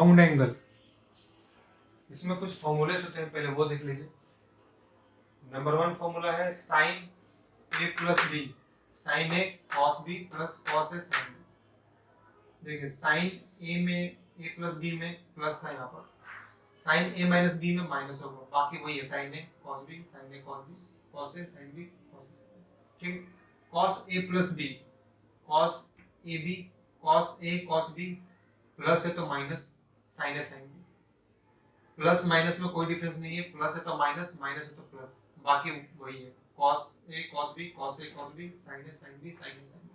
Round angle, इसमें कुछ फॉर्मूले होते हैं, पहले वो देख लीजिए। नंबर 1 फॉर्मूला है sine A plus B, sine A cos B plus cos A sine B. देखिए साइन ए में ए प्लस बी में प्लस था, यहाँ पर साइन ए माइनस बी में माइनस होगा, बाकी वही है sine A cos B, sine A cos B, cos A sine B, cos A sine B. ठीक, cos A plus B, cos A B, cos A cos B, plus है तो minus sign ए sine B. Plus minus में कोई difference नहीं है, plus है तो minus, minus है तो प्लस, बाकी वही है cos a cos b cos a cos b sin a sin b sin a sin b।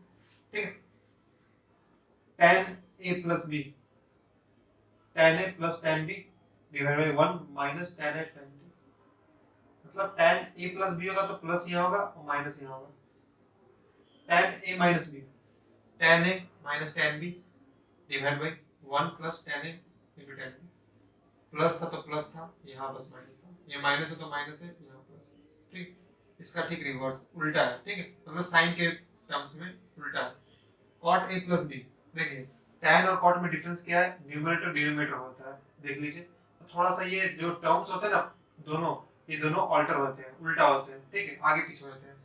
ठीक है, tan a plus b, tan a plus tan b divide by 1 minus tan a tan b, मतलब tan a plus b होगा तो plus यहाँ होगा और minus यहाँ होगा। tan a minus b, tan a minus tan b divide by 1 plus tan a into tan b। Plus था तो प्लस था, यहाँ बस माइनस था, ये माइनस है तो माइनस है, यहाँ प्लस है। ठीक, इसका ठीक रिवर्स उल्टा है। ठीक है, मतलब साइन के टर्म्स में उल्टा है। cot a plus b, देखिए tan और cot में डिफरेंस क्या है, न्यूमरेटर डिनोमिनेटर होता है, देख लीजिए। तो थोड़ा सा ये जो टर्म्स होते हैं ना दोनों, ये दोनों ऑल्टर होते हैं, उल्टा होते हैं। ठीक है, आगे पीछे होते हैं।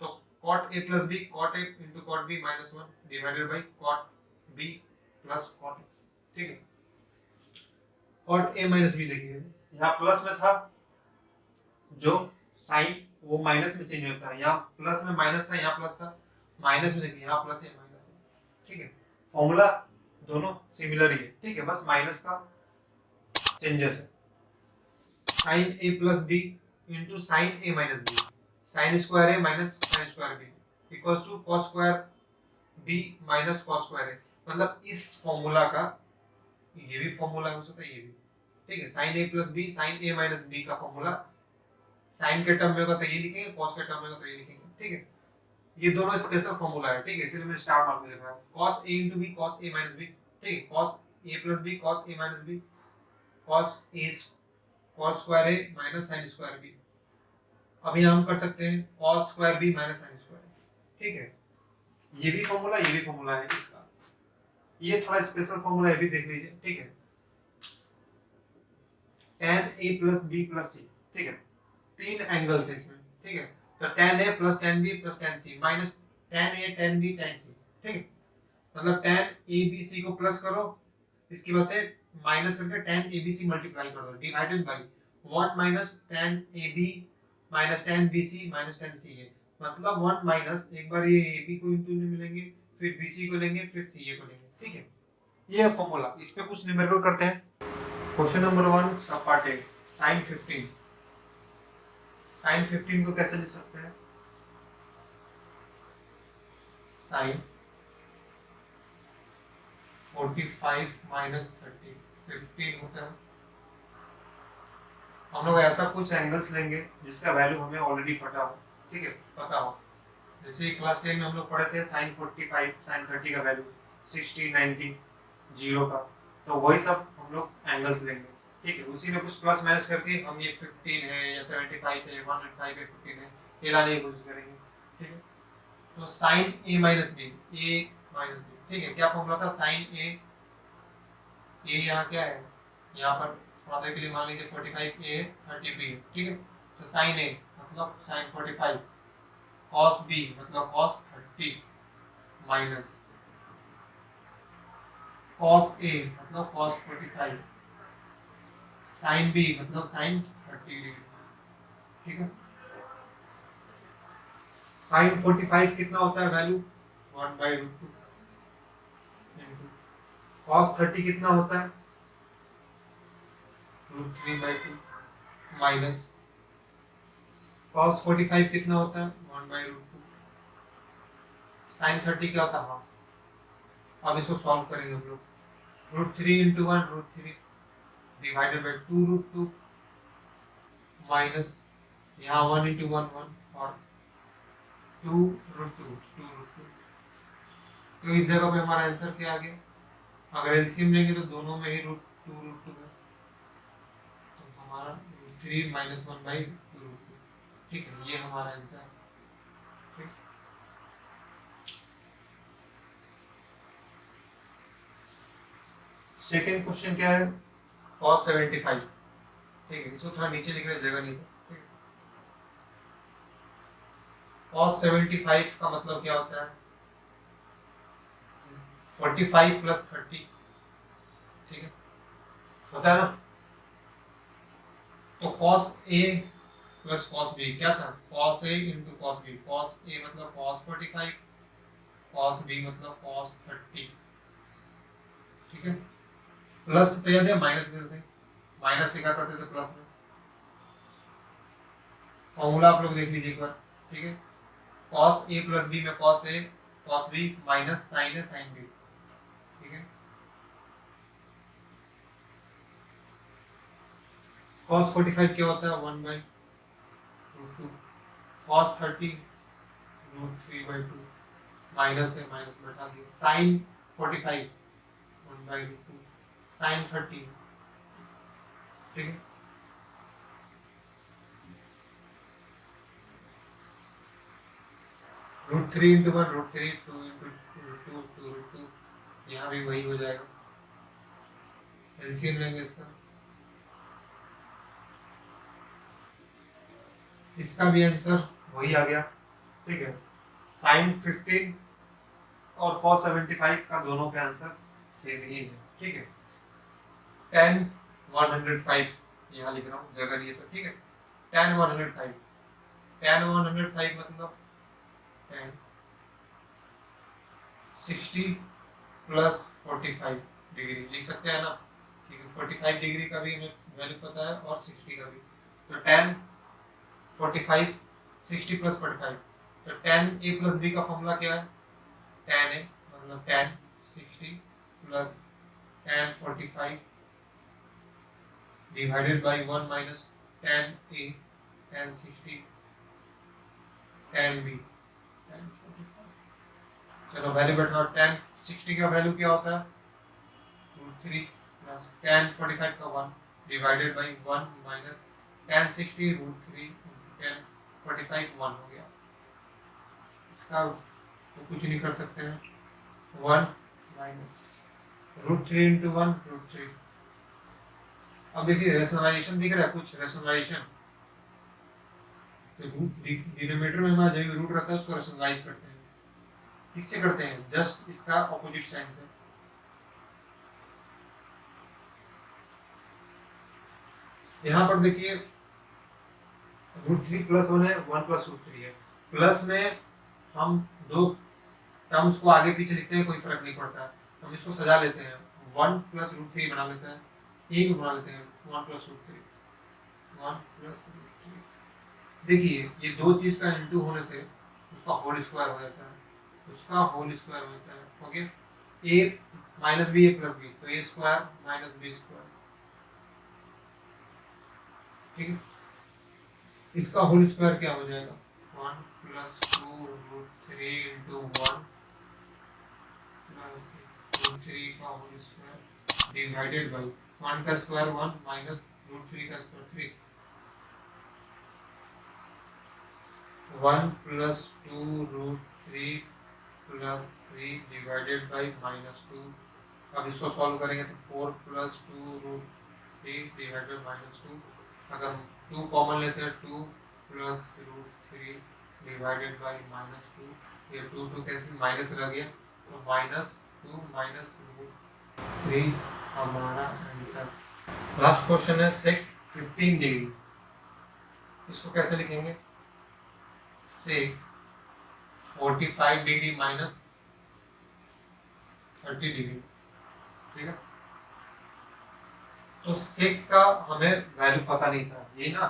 तो cot a plus b, cot a into cot b minus 1 divided by cot b plus cot a। ठीक है, cot a minus b देखिए, यहाँ प्लस में था जो साइन वो माइनस में चेंज होता है, यहाँ प्लस में माइनस था, यहाँ प्लस था, माइनस में देखिए यहाँ प्लस है माइनस है। ठीक है, फॉर्मूला दोनों सिमिलर ही है। ठीक है, बस माइनस का चेंजेस है। Sine A plus B into sine A minus B, sine square A minus sine square B equals to cos square B minus cos square A. मतलब इस फॉर्मूला का ये भी फॉर्मूला हो सकता है, ये भी। ठीक है, sine A plus B sine A minus B का फॉर्मूला साइन के टर्म में होगा तो ये लिखेंगे, कॉस के टर्म में होगा तो ये लिखेंगे। ठीक है, ये दोनों स्पेशल फॉर्मूला है। ठीक है, इसलिए मैंने स्टार मार्क दे रखा है, cos a into b cos a minus b। ठीक है, cos a plus b cos a minus b cos a cos square a minus sin square b। अब यहाँ हम कर सकते हैं cos square b minus sin square। ठीक है, ये भी फॉर्मूला, ये भी फॉर्मूला है इसका, ये थोड़ा स्पेशल फॉर्मूला है, भी देख लीजिए। ठीक है, tan a plus b plus c। ठीक है, तीन एंगल्स है इसमें। ठीक है, तो tan a plus tan b plus tan c minus tan a tan b tan c। ठीक है, मतलब tan a b c को प्लस करो, इसकी वजह से माइनस करके tan a b c multiply कर दो divided by 1 minus tan a b minus tan b c minus tan c है। मतलब 1 माइनस, एक बार ये a b को इनटू में मिलेंगे, फिर b c को लेंगे, फिर c a को लेंगे। ठीक है, ये है फॉर्मूला। इस पे कुछ न्यूमेरिकल करते हैं। क्वेश्चन नंबर 1 सब पार्ट ए, sin 15। sin 15 को कैसे लिख सकते हैं, sin 45 माइनस 30 15 होता है। हम लोग ऐसा कुछ एंगल्स लेंगे जिसका वैल्यू हमें ऑलरेडी पता हो। ठीक है, पता हो, जैसे क्लास 10 में हम लोग पढ़े थे sin 45 sin 30 का वैल्यू 60 90 0 का, तो वही सब हम लोग एंगल्स लेंगे। ठीक है, उसी में कुछ प्लस माइनस करके हम ये 15 है या 75 है 105 है 15 है ये लाने की कोशिश करेंगे। ठीक है, तो sin a minus b, a minus b। ठीक है, क्या फॉर्मूला था, sin a, ये यहाँ क्या है, यहाँ पर थोड़ा देर के लिए मान लीजिए 45 a 30 b। ठीक है, तो sin a मतलब sin 45 cos b मतलब cos 30 माइनस cos a मतलब cos 45 sin b मतलब sin 30 डिग्री। ठीक है, sin 45 कितना होता है वैल्यू 1/√2 इनटू cos 30 कितना होता है √3/2 माइनस cos 45 कितना होता है 1/√2 sin 30 क्या होता है हाफ। अब इसको सॉल्व करेंगे हम लोग, √3 into 1 √3 डिवाइडेड बाय 2√2 माइनस यहाँ 1 into 1 1 और 2√2 2√2। तो इस जगह पे हमारा आंसर क्या आ गया, अगर एलसीएम लेंगे तो दोनों में ही √2 है, तो हमारा √3 माइनस 1/√2। ठीक है, ये हमारा आंसर है। ठीक, सेकेंड क्वेश्चन क्या है, cos 75, ठीक है, इसको थोड़ा नीचे लिखने जगह नहीं है। cos 75 का मतलब क्या होता है, 45 प्लस 30, ठीक है, होता है ना। तो cos A plus cos B क्या था, cos A into cos B, cos A मतलब cos 45, cos B मतलब cos 30, ठीक है। प्लस तो याद है माइनस देते, माइनस लिखा करते थे प्लस में। फॉर्मूला आप लोग देख लीजिए एक बार, ठीक है। cos A प्लस B में cos A cos B minus sin A sin B, ठीक है। cos 45 क्या होता है, 1/√2, cos 30 √3/2, माइनस है माइनस में हटा दिए, sin 45 1/√2, sin 30, ठीक है। √3 इंटू 1 √3, 2 इंटू 2 2 यहाँ भी वही हो जाएगा, एलसीएम लेंगे इसका, इसका भी आंसर वही आ गया, ठीक है। sin 15 और cos 75 का दोनों का आंसर सेम ही है, ठीक है। tan 105 यहाँ लिख रहा हूँ, जगह नहीं है तो, ठीक है। tan 105, tan 105 मतलब tan 60 प्लस 45 डिग्री लिख सकते हैं ना, ठीक है। 45 डिग्री का भी हमें वैल्यू पता है और 60 का भी, तो tan 45 60 प्लस 45, तो tan A प्लस B का फॉर्मूला क्या है, tan A मतलब tan 60 plus tan 45 divided by 1 minus tan A tan 60 tan B tan 45। चलो वैल्यू बैठा, tan 60 का वैल्यू क्या होता है, √3 प्लस tan 45 का 1 divided by 1 minus tan 60 √3 tan 45 1 हो गया। इसका तो कुछ नहीं कर सकते हैं, 1 माइनस √3 इंटू 1 √3। अब देखिए रेशनलाइजेशन दिख रहा है, कुछ रेशनलाइजेशन, तो डिनोमिनेटर में हमारा जो भी रूट रहता है उसको रेशनलाइज करते हैं, किससे करते हैं, जस्ट इसका ऑपोजिट साइन से। यहाँ पर देखिए √3 प्लस 1 है, 1 प्लस √3 है, प्लस में हम दो टर्म्स को आगे पीछे लिखते हैं कोई फर्क नहीं पड़ता है, हम इसको सजा लेते हैं, 1 प्लस √3 बना लेते हैं, एक बना लेते हैं 1 प्लस √3, 1 प्लस √3। देखिए ये दो चीज का इंटू होने से उसका होल स्क्वायर हो जाता है, उसका होल स्क्वायर हो जाता है, ओके। ए माइनस बी ए प्लस बी, तो ए स्क्वायर माइनस बी स्क्वायर, ठीक है। इसका होल स्क्वायर क्या हो जाएगा, 1 प्लस 2√3 इंटू 1 प्लस √3 का होल स्क्वायर डिवाइडेड बाई 1 का स्क्वायर 1 माइनस √3 का square 3, 1 plus 2√3 plus 3 divided by -2। अब इसको सॉल्व करेंगे तो 4 प्लस 2√3 डिवाइडेड -2, अगर 2 कॉमन लेते हैं 2 प्लस √3 डिवाइडेड बाई -2, ये 2 कैंसिल माइनस रह गया, तो -2 माइनस √3 हमारा आंसर। लास्ट क्वेश्चन है सेक 15 डिग्री, इसको कैसे लिखेंगे, सेक 45 डिग्री माइनस 30 डिग्री, ठीक है। तो सेक का हमें वैल्यू पता नहीं था, ये ना,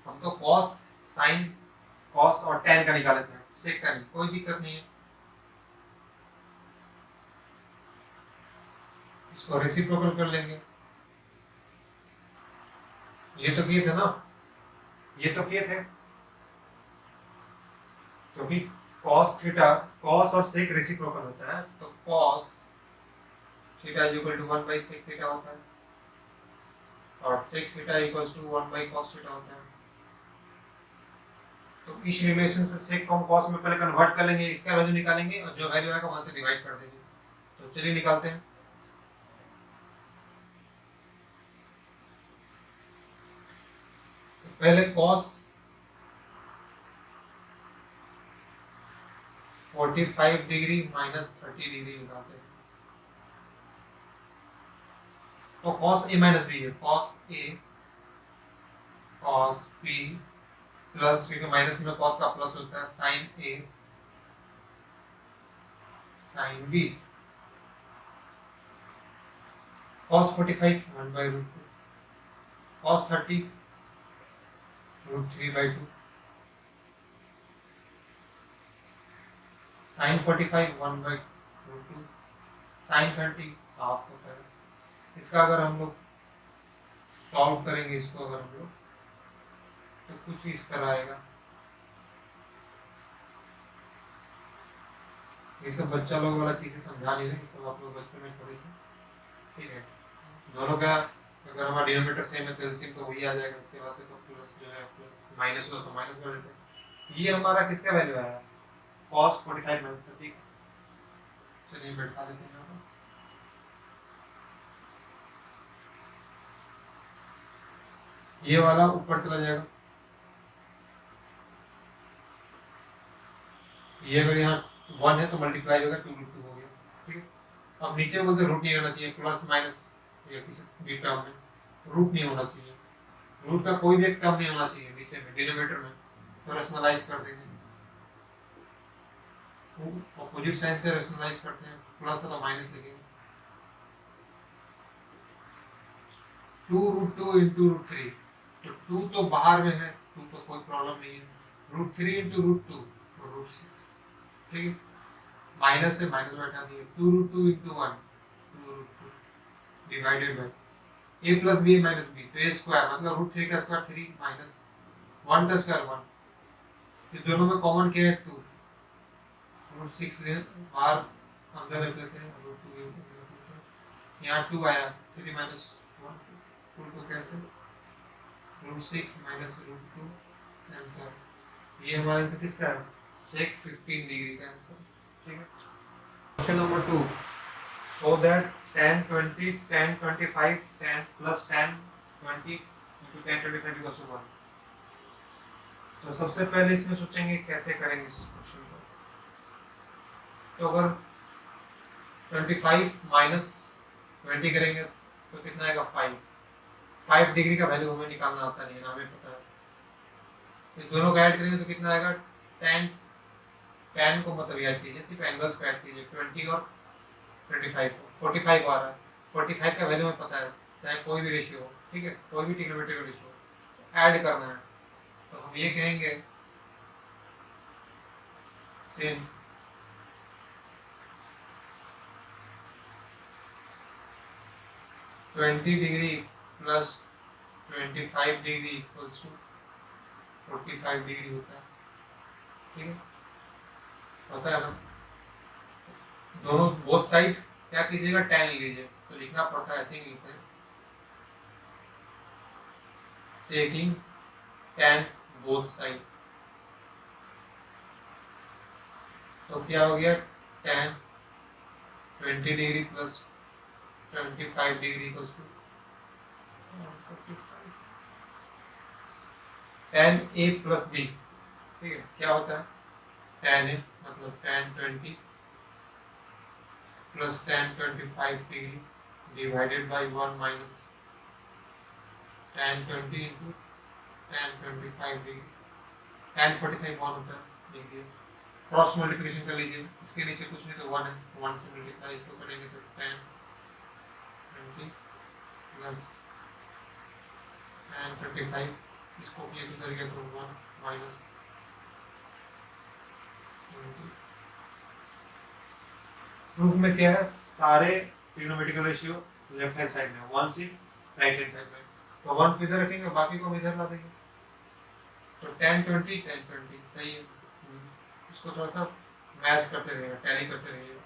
हम तो कॉस साइन कॉस और टेन का निकाले थे, सेक का नहीं, कोई दिक्कत नहीं है, इसको रेसिप्रोकल कर लेंगे। ये तो किए थे ना, ये तो किए थे, क्योंकि कॉस थीटा, कॉस और सेक रेसिप्रोकल होता है, तो cos theta equal to 1 by sec theta होता है, और sec theta equals to 1 by cos theta होता है। तो इस रिलेशन से सेक को हम कॉस में पहले कन्वर्ट कर लेंगे, इसका वैल्यू निकालेंगे और जो वैल्यू आएगा वहां से डिवाइड कर देंगे। तो चलिए निकालते हैं। पहले cos 45 डिग्री माइनस 30 डिग्री निकालते हैं। तो cos a माइनस बी है, cos a cos b plus, क्योंकि माइनस में cos का प्लस होता है, sin a sin b cos 45 1 by root 2, cos 30 root 3 by 2, sin 45 1 by root 2, sin 30 half होता है। इसका अगर हम लोग सॉल्व करेंगे, इसको अगर हम लोग, तो कुछ इस तरह आएगा। ये सब बच्चा लोग वाला चीजें समझा नहीं रहे, सब आप लोग बचपन में पढ़े थे, ठीक है। दोनों का अगर हमारा डिनोमिनेटर सेम है तो एलसीएम तो वही आ जाएगा, इसके बाद से तो प्लस जो है प्लस, माइनस हो तो माइनस कर देते हैं। ये हमारा किसका वैल्यू आया, cos 45 माइनस 30। चलिए बैठा देते हैं यहाँ पर। ये वाला ऊपर चला जाएगा, ये अगर यहाँ 1 है तो मल्टीप्लाई होगा 2 रूट 2 हो गया, ठीक है। अब नीचे बोलते रूट नहीं होना चाहिए, प्लस माइनस या किसी भी टर्म में रूट नहीं होना चाहिए, रूट का कोई भी एक टर्म नहीं होना चाहिए नीचे में डिनोमिनेटर में, तो रैशनलाइज कर देंगे, अपोजिट साइन से रैशनलाइज करते हैं, प्लस है तो माइनस लिखेंगे। 2 रूट 2 इंटू रूट 3, तो 2 तो बाहर में है, 2 तो कोई प्रॉब्लम नहीं है, रूट 3 इंटू रूट 2 तो रूट 6, ठीक है। माइनस से माइनस बैठा दिए, 2 root 2 into 1 2 root 2 divided by a plus B minus B, तो a स्क्वायर मतलब रूट 3 का स्क्वायर 3 माइनस 1 का स्क्वायर 1, इस दोनों में कॉमन क्या है 2, रूट 6 बाहर अंदर रख देते हैं, रूट 2 यहाँ 2 आया, 3 minus 1 root 2 cancel, root 6 minus root 2 answer. ये हमारे आंसर किसका है, sec 15 डिग्री का आंसर, ठीक है। Question number 2, so that tan 20 tan 25 tan plus tan 20 into tan 25 equals to 1। तो सबसे पहले इसमें सोचेंगे कैसे करेंगे इस क्वेश्चन को। तो अगर 25 माइनस 20 करेंगे तो कितना आएगा 5 डिग्री का वैल्यू हमें निकालना आता नहीं है, हमें पता है। इस दोनों को ऐड करेंगे तो कितना आएगा, tan को मतलब याद कीजिए, सिर्फ एंगल्स को ऐड कीजिए, 20 और 25 को 45 आ रहा है, 45 का वैल्यू हमें पता है, चाहे कोई भी रेशियो हो, ठीक है, कोई भी ट्रिग्नोमेट्रिक रेशियो ऐड करना है, तो हम ये कहेंगे sine twenty degree plus 25 degree equals to 45 degree होता है, ठीक है, पता है ना। दोनों बोथ साइड क्या कीजिएगा, tan लीजिए, तो लिखना पड़ता है ऐसे ही लिखते हैं, टेकिंग tan बोथ साइड, तो क्या हो गया, tan 20 degree plus 25 degree equals to 45, tan a plus b, ठीक है, क्या होता है tan a मतलब tan 20 plus tan 25 degree divided by 1 minus tan 20 into tan 25 degree, tan 45 1 होता है, देखिए क्रॉस मल्टीप्लिकेशन कर लीजिए, इसके नीचे कुछ नहीं तो 1 है, 1 से मल्टीप्लाई इसको करेंगे तो tan 20 प्लस tan 25, इसको किए तो करेंगे तो 1 माइनस 20। प्रूफ में क्या है, सारे trigonometric ratio left hand side में, 1 सिर्फ राइट हैंड साइड में, तो 1 किधर रखेंगे, बाकी को हम इधर ला देंगे, तो tan 20 tan 20 सही है। इसको थोड़ा सा मैच करते रहिएगा, टैली करते रहिएगा,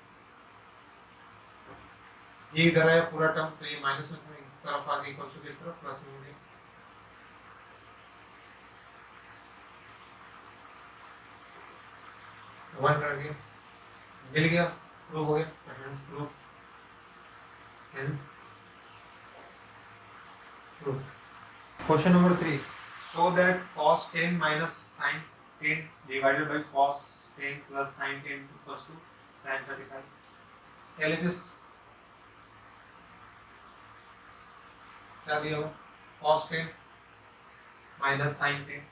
ये इधर आया पूरा टर्म, तो ये माइनस में था, इस तरफ आगे इक्वल टू इस तरफ प्लस में हो गया, वन रह गया, मिल गया, प्रूव हो गया, hence proof, hence proof. Question number 3, so that cos 10 minus sin 10 divided by cos 10 plus sin 10 equals to tan 35. पहले जिस क्या दिया हुआ cos 10 minus sin 10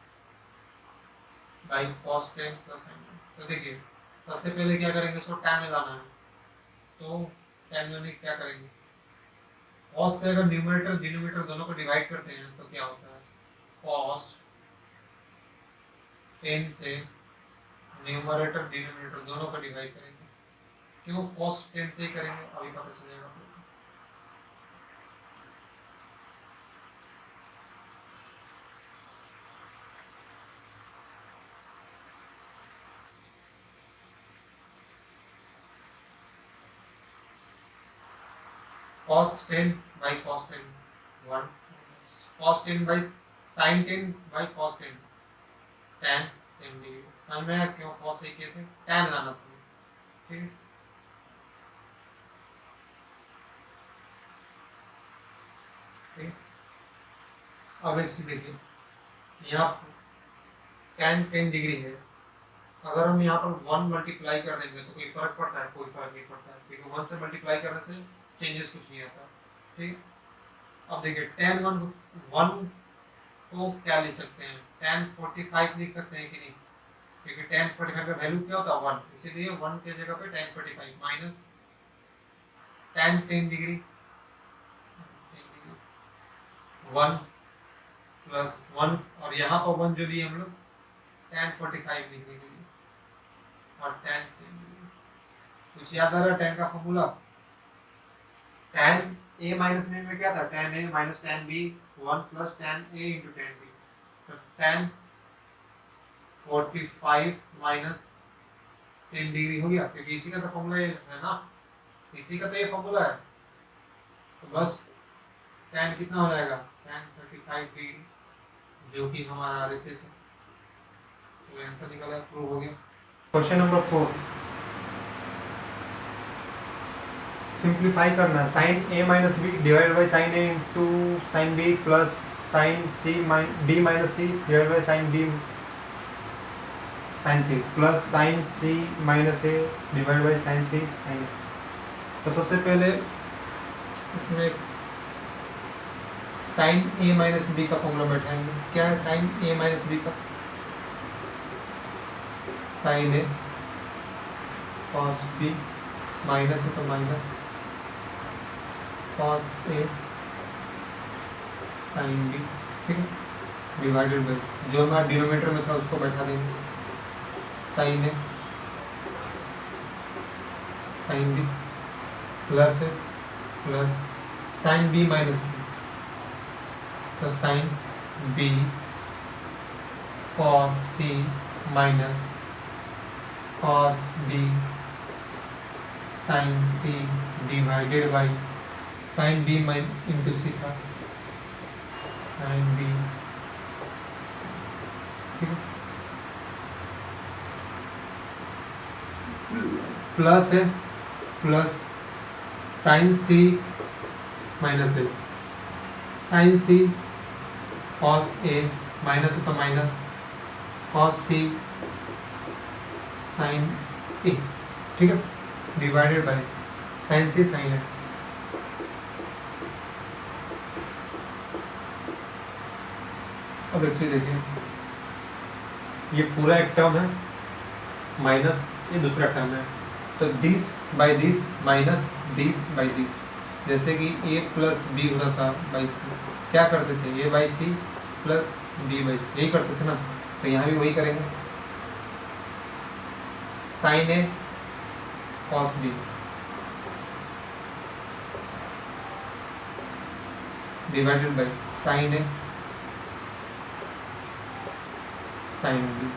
by cos 10 plus sin 10. तो देखिए सबसे पहले क्या करेंगे, इसको tan में लाना है, तो tan में क्या करेंगे, cos से अगर न्यूमरेटर डिनोमिनेटर दोनों को डिवाइड करते हैं तो क्या होता है, cos 10 से न्यूमरेटर डिनोमिनेटर दोनों को डिवाइड करेंगे। क्यों cos 10 से ही करेंगे, अभी पता चलेगा आपको। cos 10 by cos 10 1 cos 10 by sin 10 by cos 10 tan 10 degree. समझ में आया क्यों cos से किए थे, tan लाना था, ठीक है। अब एक चीज देखिए, यहाँ tan 10 डिग्री है, अगर हम यहाँ पर 1 मल्टीप्लाई कर देंगे तो कोई फर्क पड़ता है, कोई फर्क नहीं पड़ता है, क्योंकि 1 से मल्टीप्लाई करने से चेंजेस कुछ नहीं आता, ठीक। अब देखिए tan 1 को क्या लिख सकते हैं, tan 45 लिख सकते हैं कि नहीं, क्योंकि tan 45 का वैल्यू क्या होता है 1, इसीलिए 1 के जगह पे tan 45 minus tan 10 degree 1 plus 1 और यहाँ पर 1 जो लिए हम लोग tan 45 लिखने के लिए, और tan 10 डिग्री। कुछ याद आ रहा है tan का formula, tan a minus b में क्या था, tan a minus tan b 1 plus tan a into tan b, तो tan 45 माइनस 10 डिग्री हो गया, क्योंकि इसी का तो फॉर्मूला है ना, इसी का तो ये फॉर्मूला है, तो बस tan कितना हो जाएगा, tan 35 डिग्री, जो कि हमारा RHS है, तो आंसर निकला, प्रूव हो गया। क्वेश्चन नंबर 4, सिंप्लीफाई करना है, sine a minus B divided by sine a into sine b plus sine c b minus c divided by sine b sine c plus sine c minus a divided by sine c sine a। तो सबसे पहले इसमें sine a minus b का formula बैठाएंगे। क्या है sine a minus b का, sine a cos b minus है तो minus cos a sine b, ठीक है, डिवाइडेड बाई जो हमारा डिनोमिनेटर में था उसको बैठा देंगे, sine a sine b plus है plus sine b minus b, तो sine b cos c minus cos b sine c divided by sine b into c था, साइन b, ठीक है, प्लस है प्लस साइन c माइनस है, sine c cos a minus है तो minus cos c sine a, ठीक है, divided by sine c sine a। अब एक चीज देखिए, ये पूरा एक टर्म है माइनस ये दूसरा टर्म है, तो this by this minus this by this, जैसे कि a प्लस बी होता था बाई सी, क्या करते थे a by C plus b by C, यही करते थे ना, तो यहाँ भी वही करेंगे, sine a cos b divided by sine a sine b,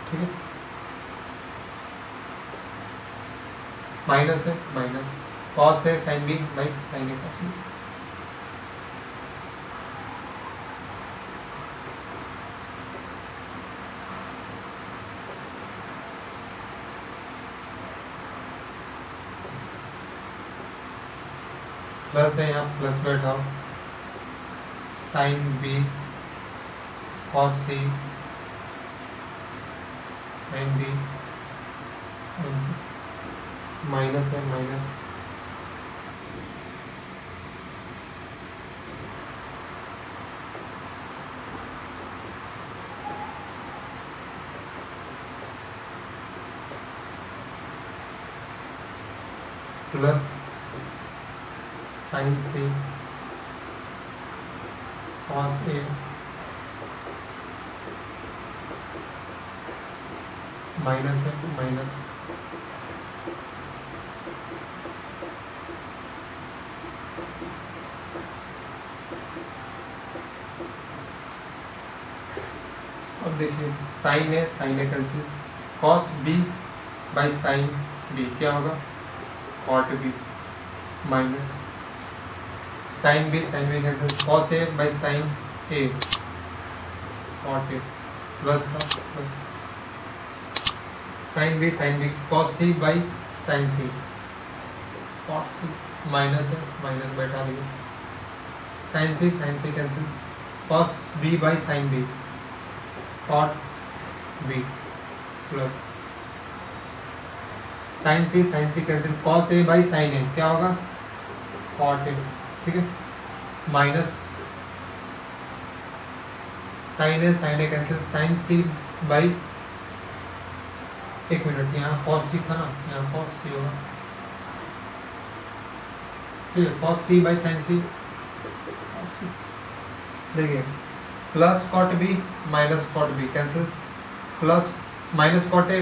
ठीक है, माइनस है माइनस कॉस है sine b by sine a cos b, plus है यहाँ प्लस बैठाओ sine b cos C sin B sin C minus है minus plus sine C cos A minus है minus अब देखिए साइन है cancel cos B by sine B क्या होगा cot B minus sine B cancel cos A by sine A cot A plus का plus sine B cos C by sine C cot C minus है minus बैठा दिया sine C cancel cos B by sine B cot B plus sine C cancel cos A by sine A क्या होगा cot A ठीक है minus sine A cancel sine C by एक minute यहाँ cos C था ना यहाँ cos C होगा ठीक है cos C by sine C देखिए plus cot B minus cot B cancel plus minus cot A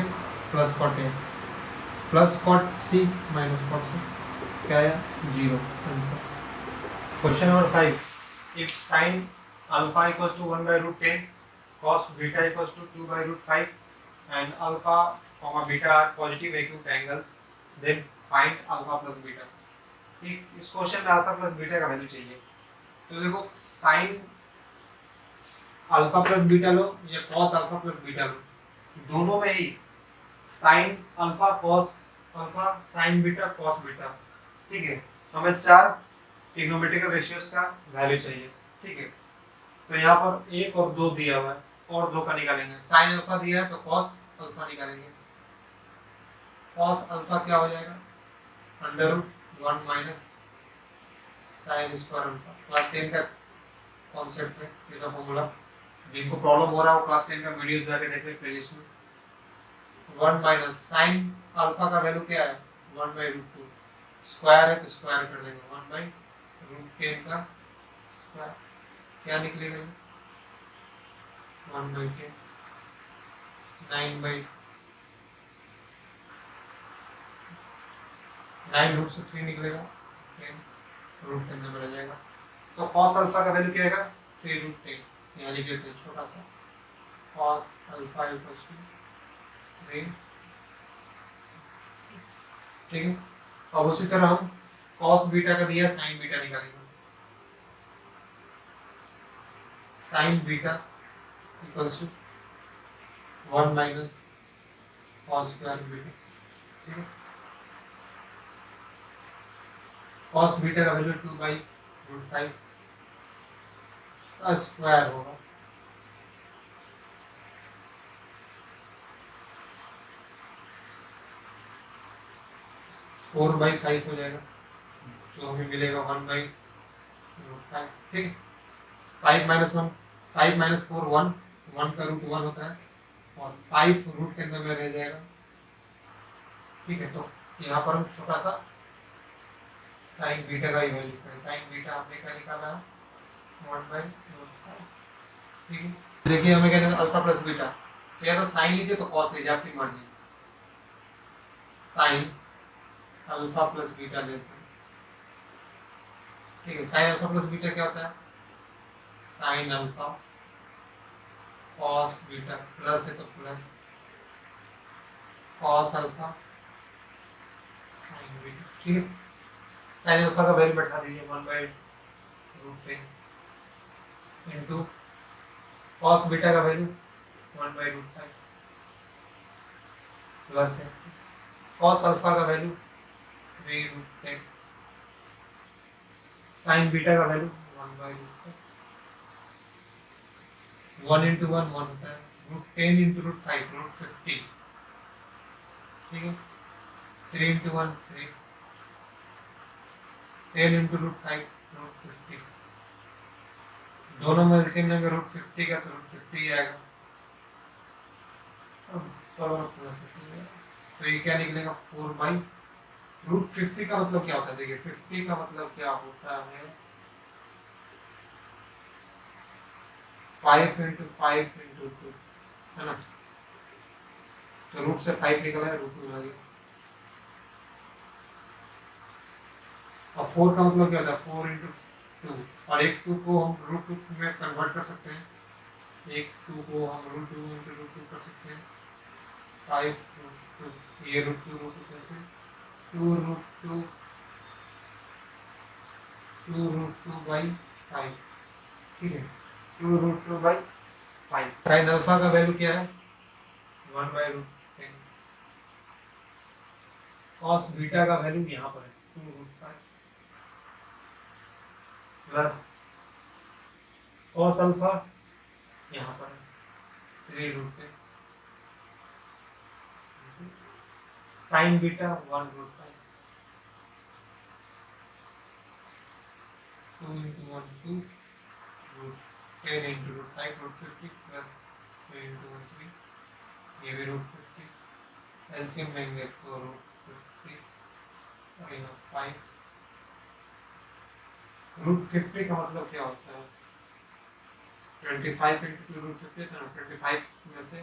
plus cot A plus cot C minus cot C क्या आया 0 answer. Question number 5 if sine alpha equals to 1 by root 10 cos beta equals to 2 by root 5 and alpha comma beta are positive acute angles then find alpha plus beta। ठीक इस question में alpha plus beta का value चाहिए तो देखो sine alpha plus beta लो या cos alpha plus beta लो दोनों में ही sine alpha cos alpha sine beta cos beta ठीक है हमें चार ट्रिग्नोमेट्रिकल रेशियोज का वैल्यू चाहिए ठीक है तो यहाँ पर एक और दो दिया हुआ है और दो का निकालेंगे साइन अल्फा दिया है तो कॉस अल्फा निकालेंगे कॉस अल्फा क्या हो जाएगा under root 1 minus sine square alpha class 10 का कॉन्सेप्ट है इसका फॉर्मूला जिनको प्रॉब्लम हो रहा हो क्लास 10 का वीडियोस जाके देख ले प्लेलिस्ट में 1 माइनस साइन अल्फा का वैल्यू क्या है 1 by रूट 2 स्क्वायर है तो स्क्वायर कर देंगे 1 by रूट 10 का स्क्वायर क्या निकलेगा 1 by 10 9 by 9 रूट से 3 निकलेगा 10 रूट 10 में रह जाएगा तो cos अल्फा का वैल्यू क्या आएगा 3 रूट 10 यहाँ लिख देते हैं छोटा सा cos अल्फा इक्वल्स टू 3 ठीक है अब उसी तरह हम cos बीटा का दिया sin बीटा निकालेंगे sin beta equals to 1 minus cos square beta ठीक है cos बीटा का वैल्यू 2 by रूट 5 स्क्वायर होगा फोर बाई 5 हो जाएगा जो हमें मिलेगा 1 by रूट 5 ठीक है 5 माइनस 1 5 माइनस 4 1 1 का रूट 1 होता है और 5 रूट के अंदर में रह जाएगा ठीक है तो यहाँ पर हम छोटा सा साइन बीटा का ही वैल्यू लिखते हैं साइन बीटा हमने क्या निकाला है 1 by रूट 5 ठीक है देखिए हमें कहना है अल्फा प्लस बीटा तो या तो साइन लीजिए तो कॉस लीजिए आपकी मर्जी साइन अल्फा प्लस बीटा लेते हैं ठीक है साइन अल्फा प्लस बीटा क्या होता है sign alpha cos beta plus है तो plus cos alpha sine beta ठीक है साइन अल्फा का वैल्यू बैठा दीजिए 1 by root 10 into cos beta का वैल्यू 1 by रूट 5 प्लस है कॉस अल्फा का वैल्यू 3 रूट 10 साइन बीटा का वैल्यू 1 by रूट 5 1 इंटू 1 1 होता है, √10 इंटू √5 √50, ठीक है। 3 इंटू 1 3, 10 इंटू √5 √50, दोनों में एलसीएम लेंगे √50 का तो √50 आएगा। अब पावर ऑफ प्लस तो ये क्या निकलेगा 4/√50 का मतलब क्या होता है, देखिए 50 का मतलब क्या होता है 5 इंटू 5 इंटू 2, है ना। तो रूट से 5 निकला है, √2 लगे। और 4 का मतलब क्या होता है 4 इंटू 2, और एक 2 को हम √2 में कन्वर्ट कर सकते हैं, एक 2 को हम √2 इंटू √2 कर सकते हैं, 5 √2, ये √2 कैसे 2 √2/5, ठीक है 2 √2/5। साइन अल्फा का वैल्यू क्या है 1/√10, कॉस बीटा का वैल्यू यहाँ पर है 2√5 प्लस कॉस अल्फा यहाँ पर है 3√10, sign beta 1√5, 2 into 1 2, 10 into √5 √50 plus 2 into 1 3, ये भी √50, एलसीएम लेंगे तो √50 और यहाँ 5, √50 का मतलब क्या होता है 25 इंटू 2 √50, तो 25 में से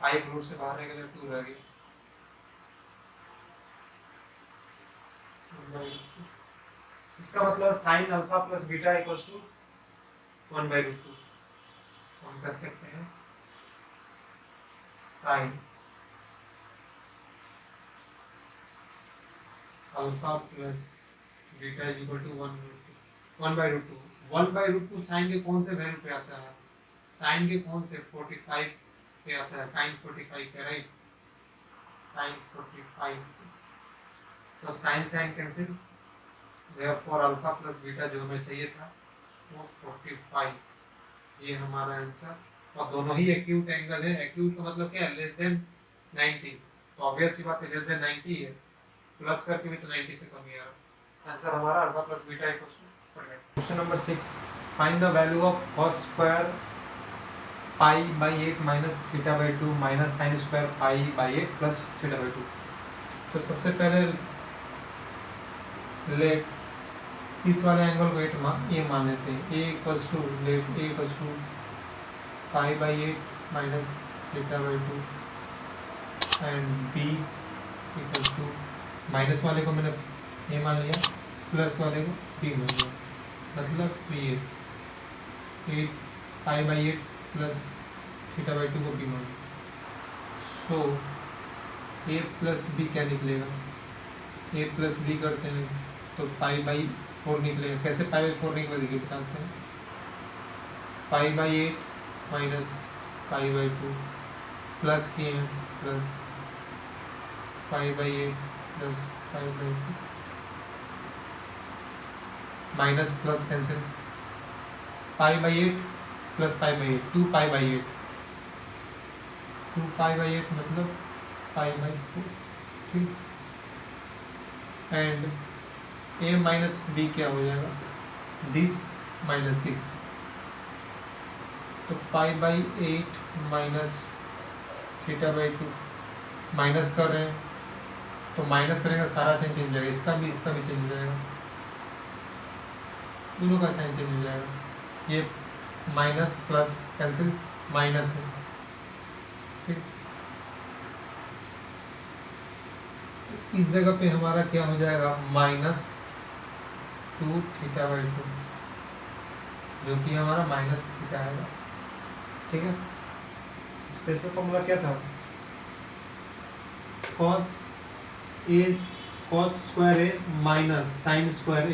5 रूट से बाहर निकले 2 रह गई, इसका मतलब sine alpha plus beta equals to 1/√2। हम कर सकते हैं sine alpha plus beta is equal to 1/√2। 1/√2 sine के कौन से वैल्यू पे आता है, साइन के कौन से 45 पे आता है, साइन 45 पे, राइट, साइन 45, तो sine sine cancel, therefore alpha plus beta जो हमें चाहिए था वो 45, ये हमारा आंसर। और दोनों ही एक्यूट एंगल है, एक्यूट का मतलब क्या है लेस देन 90, तो ऑब्वियस सी बात है लेस देन 90 है, प्लस करके भी तो 90 से कम ही आ रहा, आंसर हमारा alpha plus beta equals to. Question number 6, find the value of cos square π/8 minus θ/2 minus sine square π/8 plus θ/2। तो सबसे पहले लेट इस वाले एंगल को ये मान लेते हैं, a equals to let a equals to π/8 minus θ/2 and b equals to, minus वाले को मैंने a मान लिया, प्लस वाले को b मान लिया, मतलब ये 8 π/8 प्लस θ/2 को b मान लिया। सो a प्लस b क्या निकलेगा, a प्लस b करते हैं तो π/4 निकलेगा, कैसे π/4 निकलेगा देखिए बताते हैं, π/8 माइनस π/2 प्लस किए हैं plus π/8 plus π/2 minus plus cancel, π/8 plus π/8 2π/8 2π/8 मतलब π/4, ठीक, एंड a माइनस b क्या हो जाएगा दिस माइनस दिस, तो π/8 माइनस θ/2 माइनस कर रहे हैं तो माइनस करेंगे सारा साइन चेंज हो जाएगा, इसका भी चेंज हो जाएगा, दोनों का साइन चेंज हो जाएगा, ये माइनस प्लस कैंसिल माइनस है, ठीक, इस जगह पे हमारा क्या हो जाएगा -2 θ/2 जो कि हमारा -θ आएगा, ठीक है। स्पेशल फॉर्मूला क्या था cos square a minus sine square a,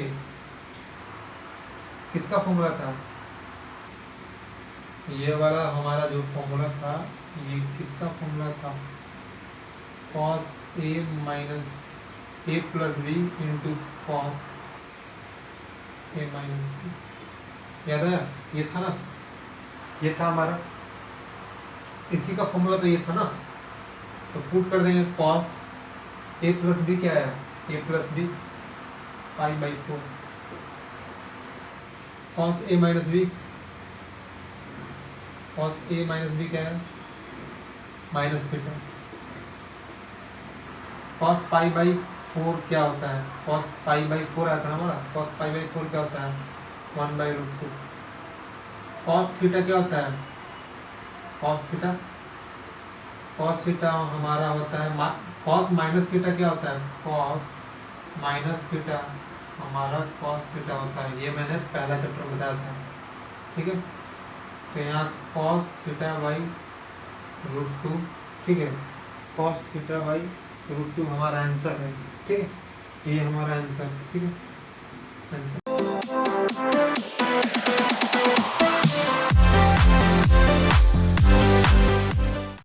किसका फॉर्मूला था, ये वाला हमारा जो फॉर्मूला था ये किसका फॉर्मूला था, cos a minus a plus b into cos a minus b, याद आया ये था ना, ये था हमारा, इसी का फॉर्मूला तो ये था ना, तो पुट कर देंगे कॉस ए प्लस बी, क्या है A plus B pi by 4, cos A minus B, cos A minus B क्या है minus theta, cos pi by 4 क्या होता है, कॉस पाई बाई 4 आता है हमारा, कॉस पाई बाई 4 क्या होता है 1/√2, कॉस थीटा क्या होता है, कॉस थीटा हमारा होता है कॉस माइनस थीटा क्या होता है, कॉस माइनस थीटा हमारा कॉस थीटा होता है, ये मैंने पहला चैप्टर में बताया था, ठीक है। तो यहाँ कॉस थीटा बाई √2, ठीक है, कॉस थीटा बाई √2 हमारा आंसर है, ठीक है, ये हमारा आंसर, ठीक है आंसर।